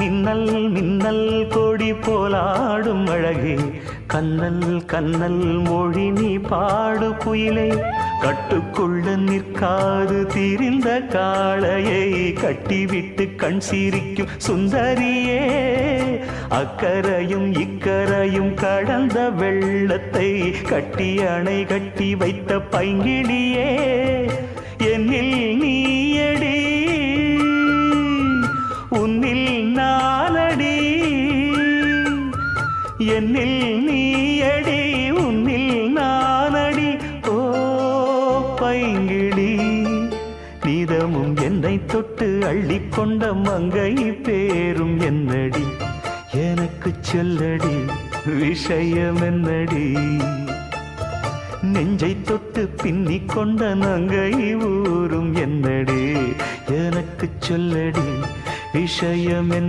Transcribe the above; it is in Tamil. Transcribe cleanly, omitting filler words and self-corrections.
மின்னல் மின்னல் கொடி போலாடும் அழகே கண்ணல் கண்ணல் மொழி நீ பாடு குயிலே கட்டுக்குள்ள நிற்காது திரிந்த காளையை கட்டிவிட்டு கண் சிரிக்கும் சுந்தரியே அக்கரையும் இக்கரையும் கடந்த வெள்ளத்தை கட்டி அணை கட்டி வைத்த பைங்கிளியே என்னில் நீயடி உன்னில் நானடி என்னில் நீயடி உன்னில் நானடி ஓ பைங்கிளி நீதமும் என்னை தொட்டு அள்ளிக்கொண்ட மங்கை பேரும் என்னடி எனக்கு சொல்லடி விஷயம் என்னடி நெஞ்சை தொட்டு பின்னிக் கொண்ட நங்கை ஊரும் என்னடி எனக்கு சொல்லடி விஷயம் என்ன